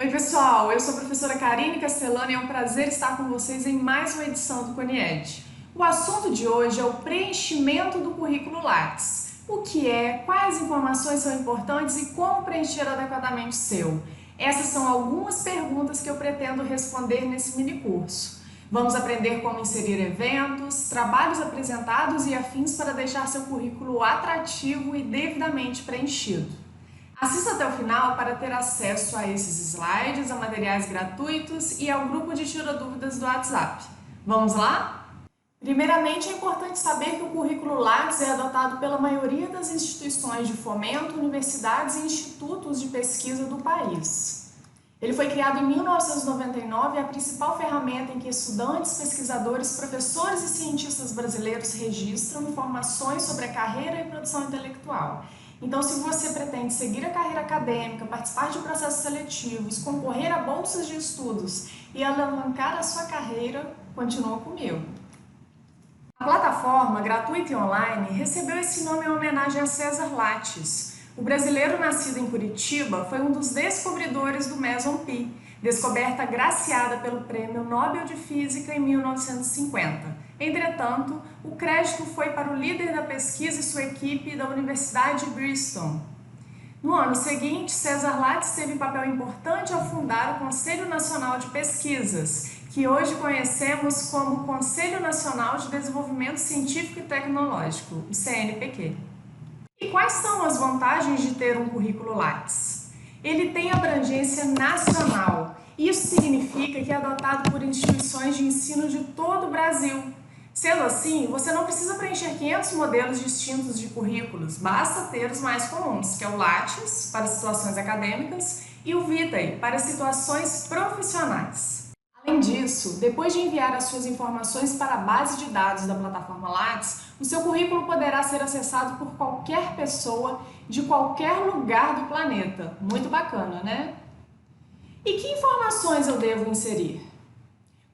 Oi pessoal, eu sou a professora Karine Castellano e é um prazer estar com vocês em mais uma edição do CONIED. O assunto de hoje é o preenchimento do currículo Lattes. O que é, quais informações são importantes e como preencher adequadamente o seu. Essas são algumas perguntas que eu pretendo responder nesse mini curso. Vamos aprender como inserir eventos, trabalhos apresentados e afins para deixar seu currículo atrativo e devidamente preenchido. Assista até o final para ter acesso a esses slides, a materiais gratuitos e ao grupo de tira dúvidas do WhatsApp. Vamos lá? Primeiramente, é importante saber que o currículo Lattes é adotado pela maioria das instituições de fomento, universidades e institutos de pesquisa do país. Ele foi criado em 1999 e é a principal ferramenta em que estudantes, pesquisadores, professores e cientistas brasileiros registram informações sobre a carreira e produção intelectual. Então, se você pretende seguir a carreira acadêmica, participar de processos seletivos, concorrer a bolsas de estudos e alavancar a sua carreira, continua comigo. A plataforma gratuita e online recebeu esse nome em homenagem a César Lattes. O brasileiro nascido em Curitiba foi um dos descobridores do Meson Pi, descoberta agraciada pelo Prêmio Nobel de Física em 1950. Entretanto, o crédito foi para o líder da pesquisa e sua equipe da Universidade de Bristol. No ano seguinte, César Lattes teve papel importante ao fundar o Conselho Nacional de Pesquisas, que hoje conhecemos como Conselho Nacional de Desenvolvimento Científico e Tecnológico, o CNPq. E quais são as vantagens de ter um currículo Lattes? Ele tem abrangência nacional. Isso significa que é adotado por instituições de ensino de todo o Brasil. Sendo assim, você não precisa preencher 500 modelos distintos de currículos, basta ter os mais comuns, que é o Lattes, para situações acadêmicas, e o Vitae, para situações profissionais. Além disso, depois de enviar as suas informações para a base de dados da plataforma Lattes, o seu currículo poderá ser acessado por qualquer pessoa de qualquer lugar do planeta. Muito bacana, né? E que informações eu devo inserir?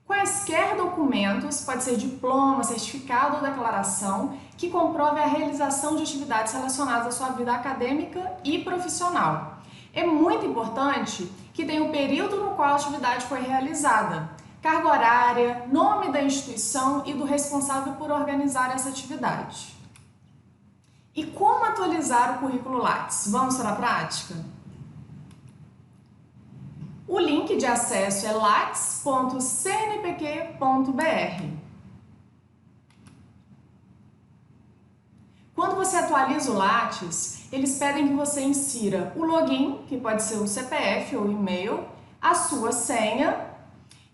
Quaisquer documentos, pode ser diploma, certificado ou declaração, que comprove a realização de atividades relacionadas à sua vida acadêmica e profissional. É muito importante que tenha o período no qual a atividade foi realizada, carga horária, nome da instituição e do responsável por organizar essa atividade. E como atualizar o currículo Lattes? Vamos para a prática? O link de acesso é lattes.cnpq.br. Quando você atualiza o Lattes, eles pedem que você insira o login, que pode ser o CPF ou e-mail, a sua senha,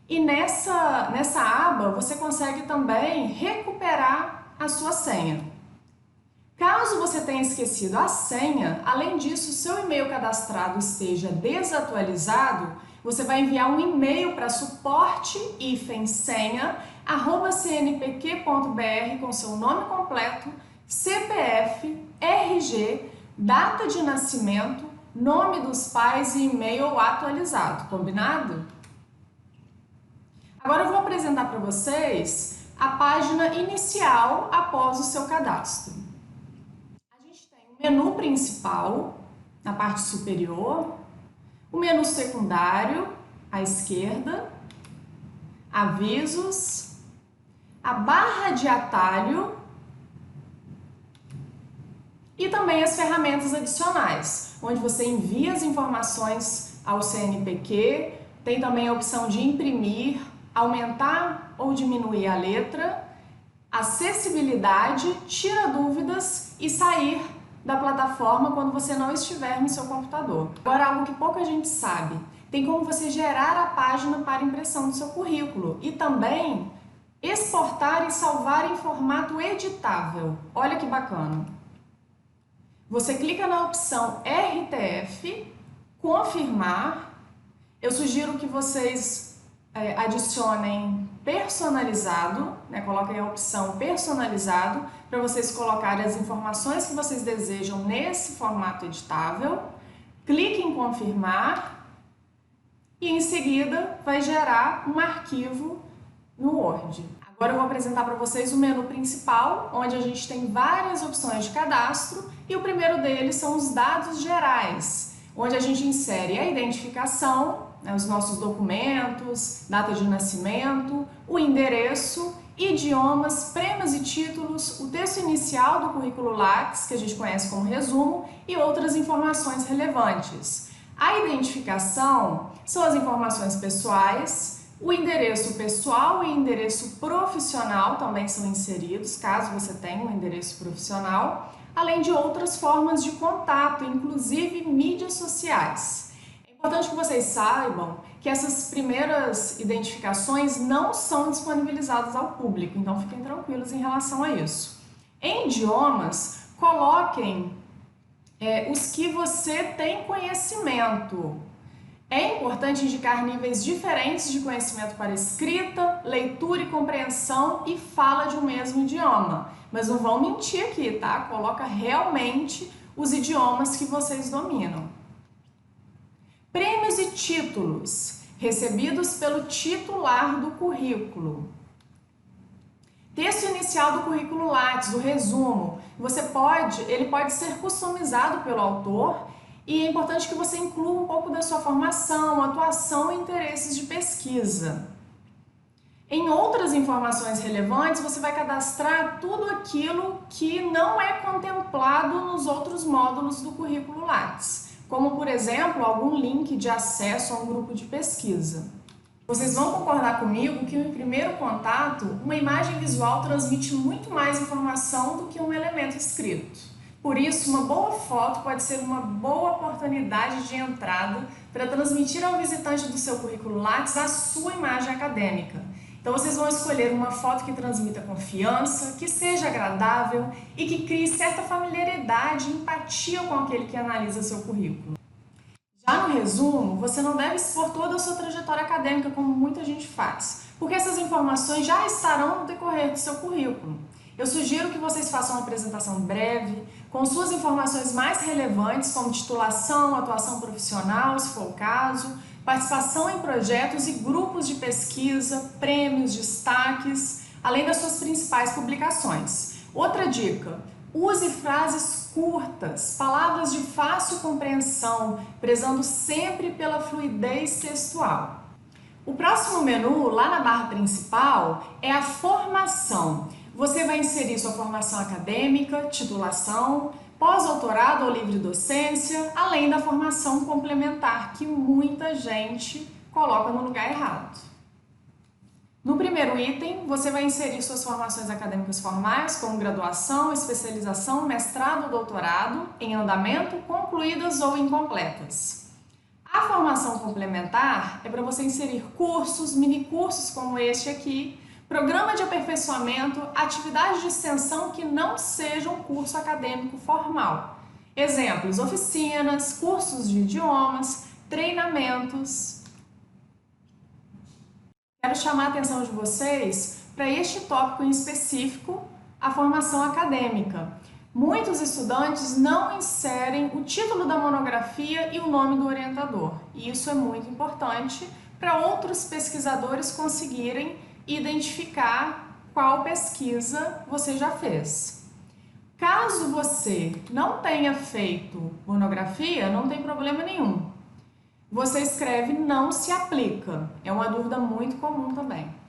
e nessa aba você consegue também recuperar a sua senha. Caso você tenha esquecido a senha, além disso, o seu e-mail cadastrado esteja desatualizado, você vai enviar um e-mail para suporte-senha@cnpq.br com seu nome completo, CPF, RG, data de nascimento, nome dos pais e e-mail atualizado, combinado? Agora eu vou apresentar para vocês a página inicial após o seu cadastro. O menu principal, na parte superior, o menu secundário, à esquerda, avisos, a barra de atalho e também as ferramentas adicionais, onde você envia as informações ao CNPq, tem também a opção de imprimir, aumentar ou diminuir a letra, acessibilidade, tira dúvidas e sair da plataforma quando você não estiver no seu computador. Agora, algo que pouca gente sabe, tem como você gerar a página para impressão do seu currículo e também exportar e salvar em formato editável. Olha que bacana! Você clica na opção RTF, confirmar. Eu sugiro que vocês adicionem personalizado, né? Coloquem a opção personalizado para vocês colocarem as informações que vocês desejam nesse formato editável. Clique em confirmar e em seguida vai gerar um arquivo no Word. Agora eu vou apresentar para vocês o menu principal, onde a gente tem várias opções de cadastro e o primeiro deles são os dados gerais, onde a gente insere a identificação, né, os nossos documentos, data de nascimento, o endereço, idiomas, prêmios e títulos, o texto inicial do currículo Lattes, que a gente conhece como resumo, e outras informações relevantes. A identificação são as informações pessoais, o endereço pessoal e endereço profissional também são inseridos, caso você tenha um endereço profissional, além de outras formas de contato, inclusive mídias sociais. É importante que vocês saibam que essas primeiras identificações não são disponibilizadas ao público, então fiquem tranquilos em relação a isso. Em idiomas, coloquem os que você tem conhecimento. É importante indicar níveis diferentes de conhecimento para escrita, leitura e compreensão e fala de um mesmo idioma. Mas não vão mentir aqui, tá? Coloca realmente os idiomas que vocês dominam. Prêmios e títulos recebidos pelo titular do currículo. Texto inicial do currículo Lattes, do resumo. Ele pode ser customizado pelo autor e é importante que você inclua um pouco da sua formação, atuação e interesses de pesquisa. Em outras informações relevantes, você vai cadastrar tudo aquilo que não é contemplado nos outros módulos do currículo Lattes, como, por exemplo, algum link de acesso a um grupo de pesquisa. Vocês vão concordar comigo que, em primeiro contato, uma imagem visual transmite muito mais informação do que um elemento escrito. Por isso, uma boa foto pode ser uma boa oportunidade de entrada para transmitir ao visitante do seu currículo Lattes a sua imagem acadêmica. Então, vocês vão escolher uma foto que transmita confiança, que seja agradável e que crie certa familiaridade e empatia com aquele que analisa seu currículo. Já no resumo, você não deve expor toda a sua trajetória acadêmica, como muita gente faz, porque essas informações já estarão no decorrer do seu currículo. Eu sugiro que vocês façam uma apresentação breve, com suas informações mais relevantes, como titulação, atuação profissional, se for o caso, participação em projetos e grupos de pesquisa, prêmios, destaques, além das suas principais publicações. Outra dica: use frases curtas, palavras de fácil compreensão, prezando sempre pela fluidez textual. O próximo menu, lá na barra principal, é a formação. Você vai inserir sua formação acadêmica, titulação, pós-doutorado ou livre docência, além da formação complementar, que muita gente coloca no lugar errado. No primeiro item, você vai inserir suas formações acadêmicas formais, como graduação, especialização, mestrado ou doutorado, em andamento, concluídas ou incompletas. A formação complementar é para você inserir cursos, minicursos como este aqui, programa de aperfeiçoamento, atividades de extensão que não sejam curso acadêmico formal. Exemplos: oficinas, cursos de idiomas, treinamentos. Quero chamar a atenção de vocês para este tópico em específico, a formação acadêmica. Muitos estudantes não inserem o título da monografia e o nome do orientador. E isso é muito importante para outros pesquisadores conseguirem identificar qual pesquisa você já fez. Caso você não tenha feito monografia, não tem problema nenhum. Você escreve "não se aplica". É uma dúvida muito comum também.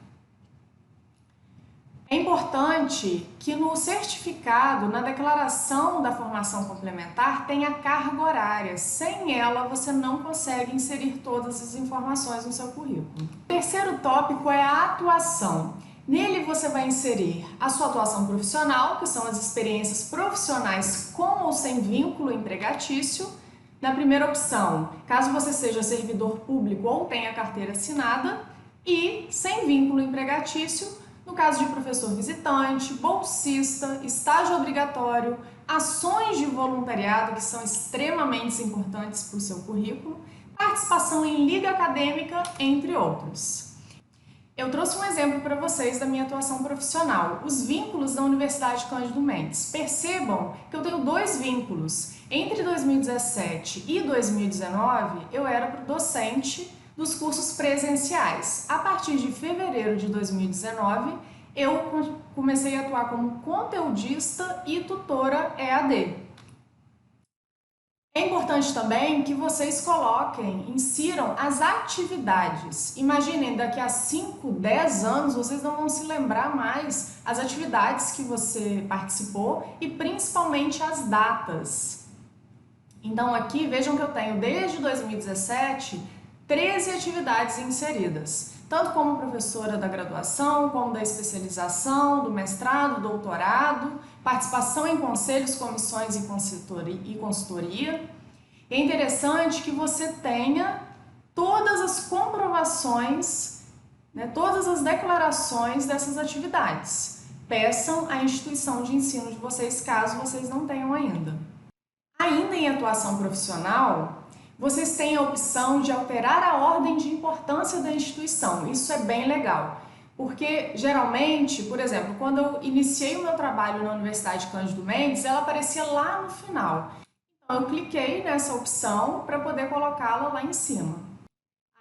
É importante que no certificado, na declaração da formação complementar, tenha carga horária. Sem ela, você não consegue inserir todas as informações no seu currículo. O terceiro tópico é a atuação. Nele você vai inserir a sua atuação profissional, que são as experiências profissionais com ou sem vínculo empregatício. Na primeira opção, caso você seja servidor público ou tenha carteira assinada, e sem vínculo empregatício, no caso de professor visitante, bolsista, estágio obrigatório, ações de voluntariado, que são extremamente importantes para o seu currículo, participação em liga acadêmica, entre outros. Eu trouxe um exemplo para vocês da minha atuação profissional, os vínculos da Universidade Cândido Mendes. Percebam que eu tenho 2 vínculos. Entre 2017 e 2019, eu era docente dos cursos presenciais. A partir de fevereiro de 2019, eu comecei a atuar como conteudista e tutora EAD. É importante também que vocês coloquem, insiram as atividades. Imaginem, daqui a 5, 10 anos, vocês não vão se lembrar mais as atividades que você participou e principalmente as datas. Então aqui, vejam que eu tenho desde 2017, 13 atividades inseridas, tanto como professora da graduação, como da especialização, do mestrado, doutorado, participação em conselhos, comissões e consultoria. É interessante que você tenha todas as comprovações, todas as declarações dessas atividades. Peçam à instituição de ensino de vocês, caso vocês não tenham ainda. Ainda em atuação profissional, vocês têm a opção de alterar a ordem de importância da instituição. Isso é bem legal, porque geralmente, por exemplo, quando eu iniciei o meu trabalho na Universidade Cândido Mendes, ela aparecia lá no final. Então eu cliquei nessa opção para poder colocá-la lá em cima.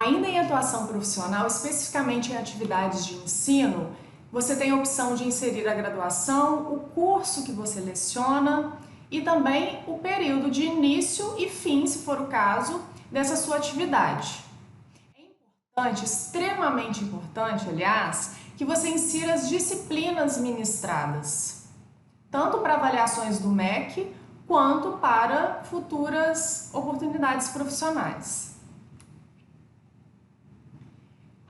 Ainda em atuação profissional, especificamente em atividades de ensino, você tem a opção de inserir a graduação, o curso que você leciona, e também o período de início e fim, se for o caso, dessa sua atividade. É importante, extremamente importante, aliás, que você insira as disciplinas ministradas, tanto para avaliações do MEC, quanto para futuras oportunidades profissionais.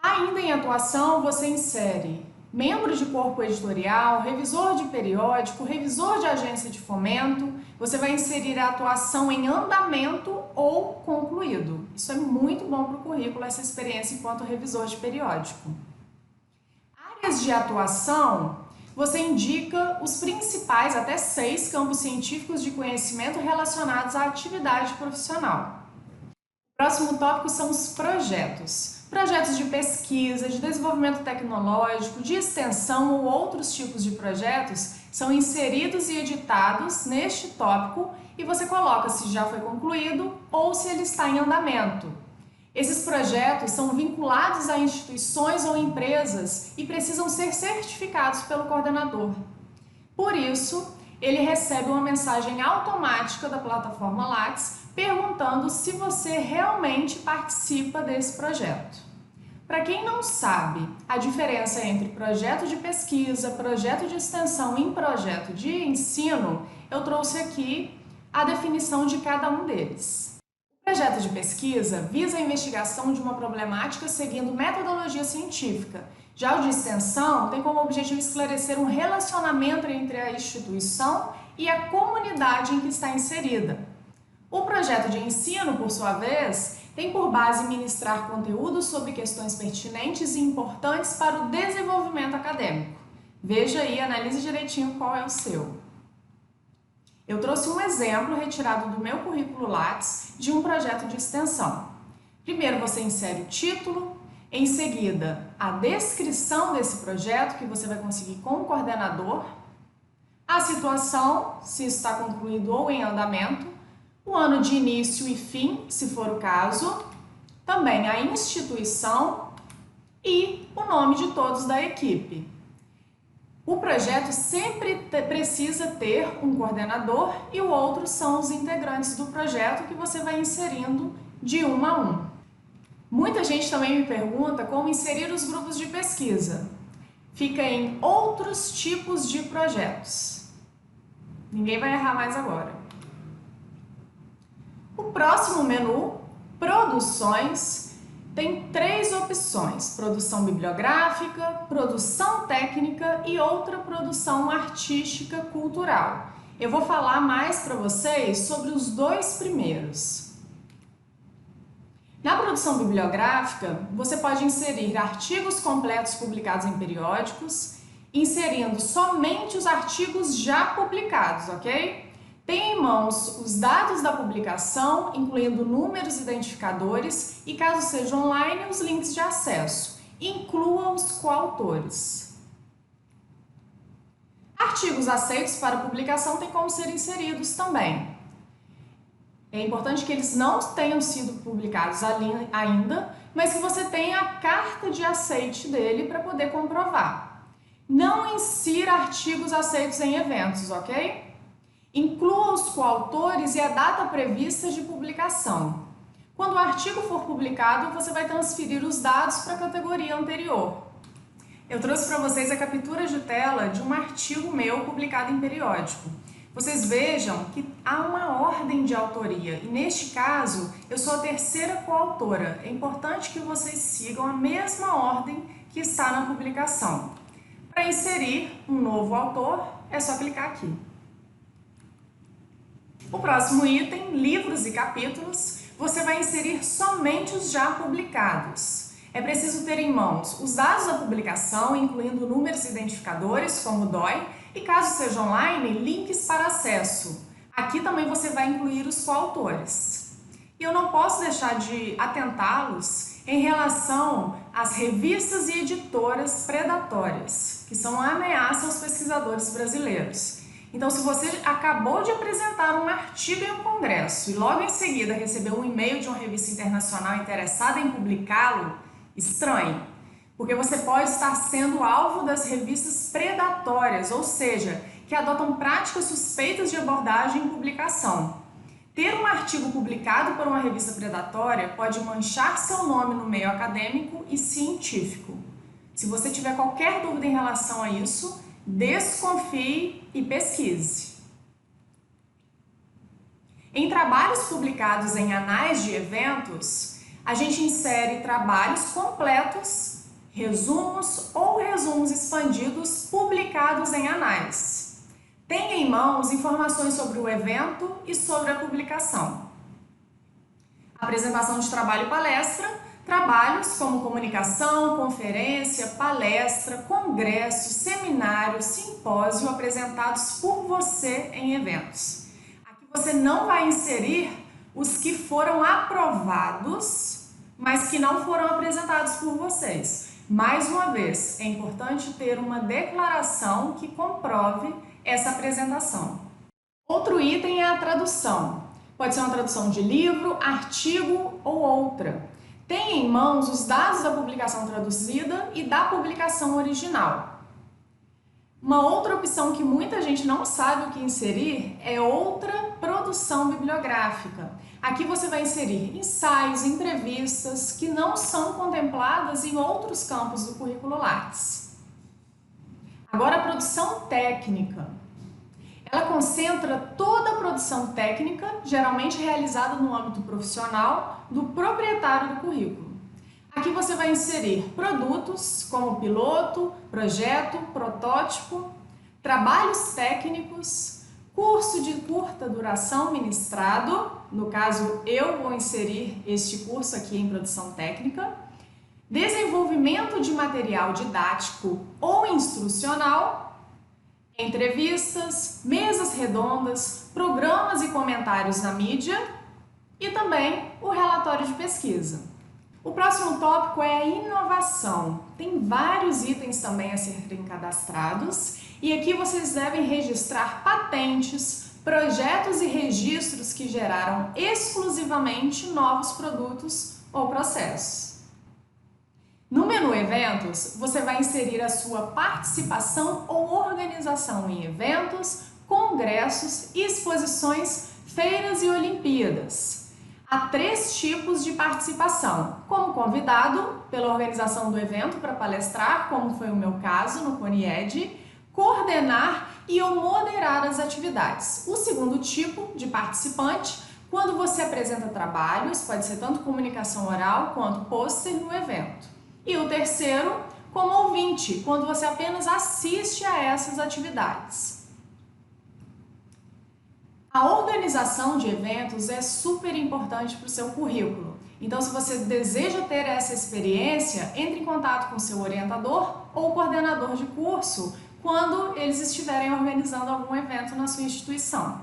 Ainda em atuação, você insere membro de corpo editorial, revisor de periódico, revisor de agência de fomento. Você vai inserir a atuação em andamento ou concluído. Isso é muito bom para o currículo, essa experiência enquanto revisor de periódico. Áreas de atuação, você indica os principais, até 6 campos científicos de conhecimento relacionados à atividade profissional. O próximo tópico são os projetos. Projetos de pesquisa, de desenvolvimento tecnológico, de extensão ou outros tipos de projetos são inseridos e editados neste tópico e você coloca se já foi concluído ou se ele está em andamento. Esses projetos são vinculados a instituições ou empresas e precisam ser certificados pelo coordenador. Por isso, ele recebe uma mensagem automática da plataforma Lattes perguntando se você realmente participa desse projeto. Para quem não sabe a diferença entre projeto de pesquisa, projeto de extensão e projeto de ensino, eu trouxe aqui a definição de cada um deles. O projeto de pesquisa visa a investigação de uma problemática seguindo metodologia científica. Já o de extensão tem como objetivo esclarecer um relacionamento entre a instituição e a comunidade em que está inserida. O projeto de ensino, por sua vez, tem por base ministrar conteúdos sobre questões pertinentes e importantes para o desenvolvimento acadêmico. Veja aí, analise direitinho qual é o seu. Eu trouxe um exemplo retirado do meu currículo Lattes de um projeto de extensão. Primeiro você insere o título, em seguida a descrição desse projeto que você vai conseguir com o coordenador, a situação, se está concluído ou em andamento, o ano de início e fim, se for o caso, também a instituição e o nome de todos da equipe. O projeto sempre precisa ter um coordenador e o outro são os integrantes do projeto que você vai inserindo de um a um. Muita gente também me pergunta como inserir os grupos de pesquisa. Fica em outros tipos de projetos. Ninguém vai errar mais agora. O próximo menu, produções, tem 3 opções: produção bibliográfica, produção técnica e outra produção artística cultural. Eu vou falar mais para vocês sobre os 2 primeiros. Na produção bibliográfica, você pode inserir artigos completos publicados em periódicos, inserindo somente os artigos já publicados, ok? Tenha em mãos os dados da publicação, incluindo números identificadores e, caso seja online, os links de acesso. Inclua os coautores. Artigos aceitos para publicação têm como ser inseridos também. É importante que eles não tenham sido publicados ainda, mas que você tenha a carta de aceite dele para poder comprovar. Não insira artigos aceitos em eventos, ok? Inclua os coautores e a data prevista de publicação. Quando o artigo for publicado, você vai transferir os dados para a categoria anterior. Eu trouxe para vocês a captura de tela de um artigo meu publicado em periódico. Vocês vejam que há uma ordem de autoria e, neste caso, eu sou a terceira coautora. É importante que vocês sigam a mesma ordem que está na publicação. Para inserir um novo autor, é só clicar aqui. O próximo item, livros e capítulos, você vai inserir somente os já publicados. É preciso ter em mãos os dados da publicação, incluindo números identificadores, como o DOI, e caso seja online, links para acesso. Aqui também você vai incluir os coautores. E eu não posso deixar de atentá-los em relação às revistas e editoras predatórias, que são uma ameaça aos pesquisadores brasileiros. Então, se você acabou de apresentar um artigo em um congresso e logo em seguida recebeu um e-mail de uma revista internacional interessada em publicá-lo, estranhe, porque você pode estar sendo alvo das revistas predatórias, ou seja, que adotam práticas suspeitas de abordagem e publicação. Ter um artigo publicado por uma revista predatória pode manchar seu nome no meio acadêmico e científico. Se você tiver qualquer dúvida em relação a isso, desconfie e pesquise. Em trabalhos publicados em anais de eventos, a gente insere trabalhos completos, resumos ou resumos expandidos publicados em anais. Tenha em mãos informações sobre o evento e sobre a publicação. Apresentação de trabalho e palestra. Trabalhos como comunicação, conferência, palestra, congresso, seminário, simpósio apresentados por você em eventos. Aqui você não vai inserir os que foram aprovados, mas que não foram apresentados por vocês. Mais uma vez, é importante ter uma declaração que comprove essa apresentação. Outro item é a tradução. Pode ser uma tradução de livro, artigo ou outra. Tenha em mãos os dados da publicação traduzida e da publicação original. Uma outra opção que muita gente não sabe o que inserir é outra produção bibliográfica. Aqui você vai inserir ensaios, entrevistas que não são contempladas em outros campos do currículo Lattes. Agora, a produção técnica. Ela concentra toda a produção técnica, geralmente realizada no âmbito profissional, do proprietário do currículo. Aqui você vai inserir produtos como piloto, projeto, protótipo, trabalhos técnicos, curso de curta duração ministrado, no caso eu vou inserir este curso aqui em produção técnica, desenvolvimento de material didático ou instrucional, entrevistas, mesas redondas, programas e comentários na mídia e também o relatório de pesquisa. O próximo tópico é a inovação. Tem vários itens também a serem cadastrados e aqui vocês devem registrar patentes, projetos e registros que geraram exclusivamente novos produtos ou processos. No menu Eventos, você vai inserir a sua participação ou organização em eventos, congressos, exposições, feiras e Olimpíadas. Há 3 tipos de participação: como convidado, pela organização do evento para palestrar, como foi o meu caso no CONIED, coordenar e ou moderar as atividades. O segundo tipo de participante, quando você apresenta trabalhos, pode ser tanto comunicação oral quanto pôster no evento. E o terceiro, como ouvinte, quando você apenas assiste a essas atividades. A organização de eventos é super importante para o seu currículo. Então, se você deseja ter essa experiência, entre em contato com seu orientador ou coordenador de curso quando eles estiverem organizando algum evento na sua instituição.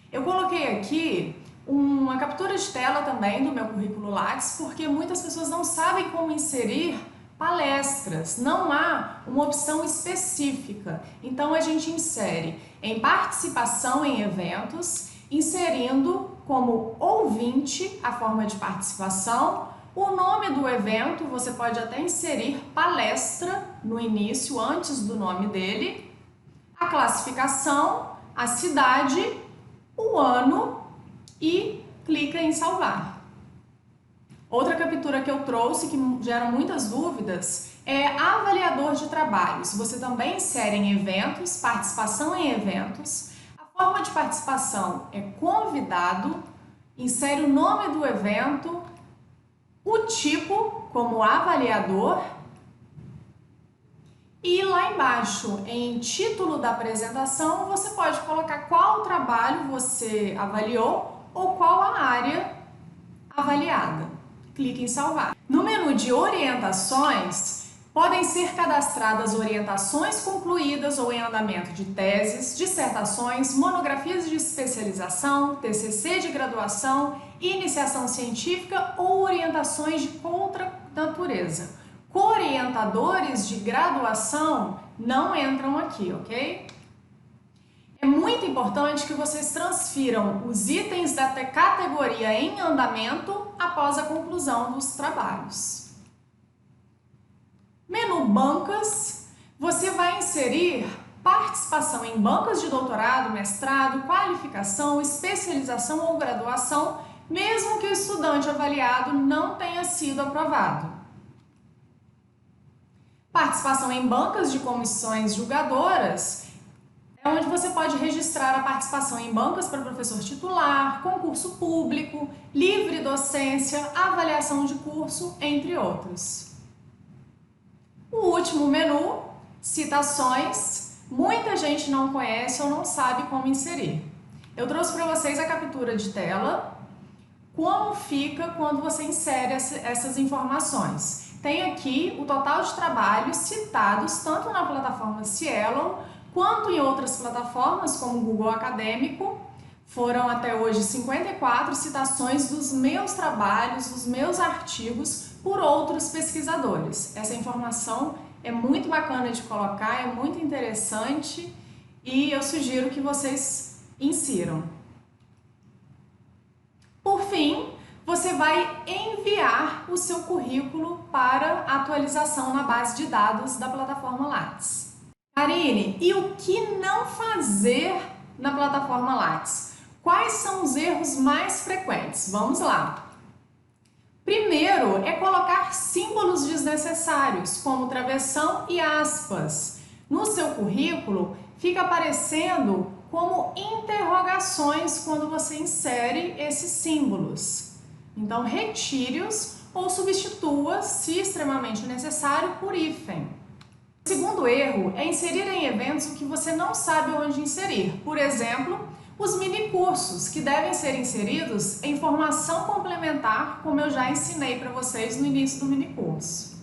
Eu coloquei aqui uma captura de tela também do meu currículo Lattes, porque muitas pessoas não sabem como inserir palestras, não há uma opção específica. Então a gente insere em participação em eventos, inserindo como ouvinte a forma de participação, o nome do evento, você pode até inserir palestra no início, antes do nome dele, a classificação, a cidade, o ano e clica em salvar. Outra captura que eu trouxe que gera muitas dúvidas é avaliador de trabalhos. Você também insere em eventos, participação em eventos. A forma de participação é convidado, insere o nome do evento, o tipo como avaliador e lá embaixo, em título da apresentação, você pode colocar qual trabalho você avaliou ou qual a área avaliada. Clique em salvar. No menu de orientações, podem ser cadastradas orientações concluídas ou em andamento de teses, dissertações, monografias de especialização, TCC de graduação, iniciação científica ou orientações de outra natureza. Coorientadores de graduação não entram aqui, ok? É muito importante que vocês transfiram os itens da categoria em andamento após a conclusão dos trabalhos. Menu Bancas, você vai inserir participação em bancas de doutorado, mestrado, qualificação, especialização ou graduação, mesmo que o estudante avaliado não tenha sido aprovado. Participação em bancas de comissões julgadoras é onde você pode registrar a participação em bancas para professor titular, concurso público, livre docência, avaliação de curso, entre outros. O último menu, citações, muita gente não conhece ou não sabe como inserir. Eu trouxe para vocês a captura de tela, como fica quando você insere essas informações. Tem aqui o total de trabalhos citados tanto na plataforma Cielo quanto em outras plataformas como o Google Acadêmico. Foram até hoje 54 citações dos meus trabalhos, dos meus artigos por outros pesquisadores. Essa informação é muito bacana de colocar, é muito interessante e eu sugiro que vocês insiram. Por fim, você vai enviar o seu currículo para atualização na base de dados da plataforma Lattes. Karine, e o que não fazer na plataforma Lattes? Quais são os erros mais frequentes? Vamos lá! Primeiro é colocar símbolos desnecessários, como travessão e aspas. No seu currículo fica aparecendo como interrogações quando você insere esses símbolos. Então, retire-os ou substitua, se extremamente necessário, por hífen. O segundo erro é inserir em eventos o que você não sabe onde inserir. Por exemplo, os minicursos, que devem ser inseridos em formação complementar, como eu já ensinei para vocês no início do minicurso.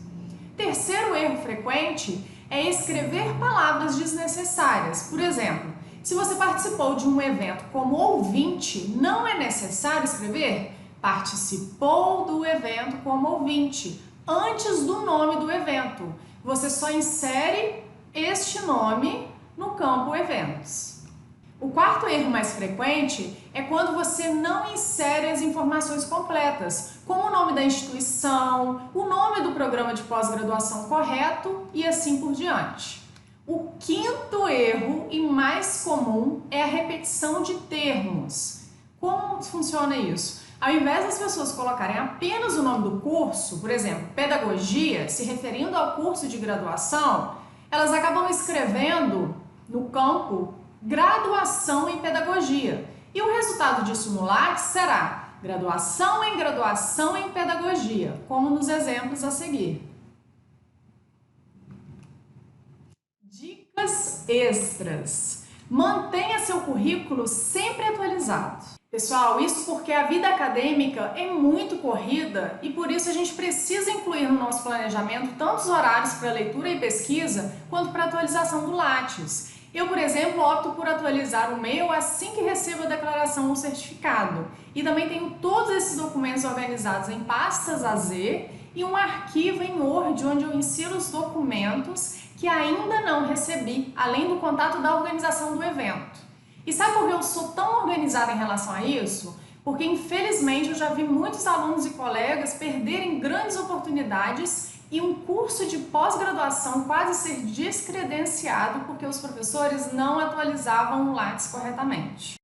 Terceiro erro frequente é escrever palavras desnecessárias. Por exemplo, se você participou de um evento como ouvinte, não é necessário escrever participou do evento como ouvinte, antes do nome do evento. Você só insere este nome no campo eventos. O quarto erro mais frequente é quando você não insere as informações completas, como o nome da instituição, o nome do programa de pós-graduação correto e assim por diante. O quinto erro e mais comum é a repetição de termos. Como funciona isso? Ao invés das pessoas colocarem apenas o nome do curso, por exemplo, pedagogia, se referindo ao curso de graduação, elas acabam escrevendo no campo graduação em pedagogia. E o resultado disso no Lattes será graduação em pedagogia, como nos exemplos a seguir. Dicas extras. Mantenha seu currículo sempre atualizado. Pessoal, isso porque a vida acadêmica é muito corrida e por isso a gente precisa incluir no nosso planejamento tanto os horários para leitura e pesquisa quanto para atualização do Lattes. Eu, por exemplo, opto por atualizar o meu assim que recebo a declaração ou certificado. E também tenho todos esses documentos organizados em pastas AZ e um arquivo em Word onde eu insiro os documentos que ainda não recebi, além do contato da organização do evento. E sabe por que eu sou tão organizada em relação a isso? Porque, infelizmente, eu já vi muitos alunos e colegas perderem grandes oportunidades e um curso de pós-graduação quase ser descredenciado porque os professores não atualizavam o Lattes corretamente.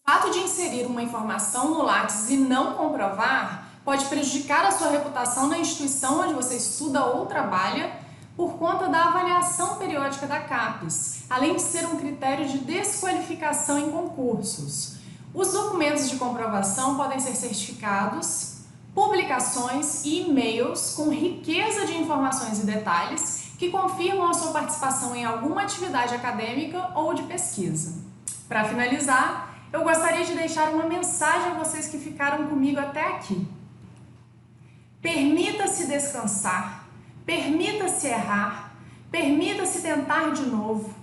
O fato de inserir uma informação no Lattes e não comprovar pode prejudicar a sua reputação na instituição onde você estuda ou trabalha por conta da avaliação periódica da CAPES, além de ser um critério de desqualificação em concursos. Os documentos de comprovação podem ser certificados, publicações e e-mails com riqueza de informações e detalhes que confirmam a sua participação em alguma atividade acadêmica ou de pesquisa. Para finalizar, eu gostaria de deixar uma mensagem a vocês que ficaram comigo até aqui. Permita-se descansar, permita-se errar, permita-se tentar de novo,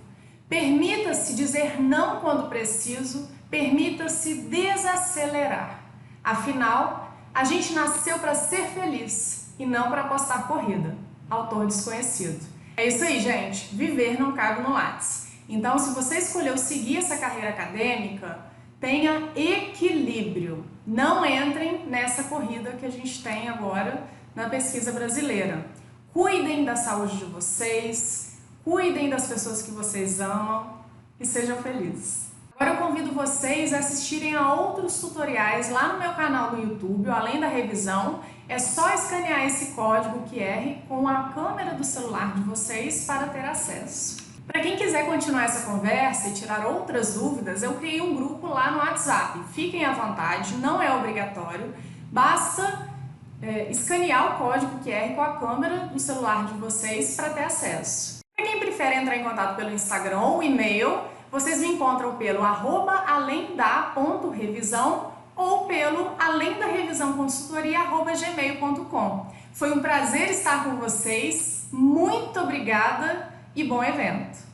permita-se dizer não quando preciso, permita-se desacelerar. Afinal, a gente nasceu para ser feliz e não para apostar corrida. Autor desconhecido. É isso aí, gente. Viver não cabe no Lattes. Então, se você escolheu seguir essa carreira acadêmica, tenha equilíbrio. Não entrem nessa corrida que a gente tem agora na pesquisa brasileira. Cuidem da saúde de vocês, cuidem das pessoas que vocês amam e sejam felizes. Agora eu convido vocês a assistirem a outros tutoriais lá no meu canal no YouTube, além da revisão. É só escanear esse código QR com a câmera do celular de vocês para ter acesso. Para quem quiser continuar essa conversa e tirar outras dúvidas, eu criei um grupo lá no WhatsApp. Fiquem à vontade, não é obrigatório, basta escanear o código QR com a câmera do celular de vocês para ter acesso. Para quem prefere entrar em contato pelo Instagram ou e-mail, vocês me encontram pelo @alemda.revisão ou pelo alemdarevisãoconsultoria@gmail.com. Foi um prazer estar com vocês, muito obrigada e bom evento!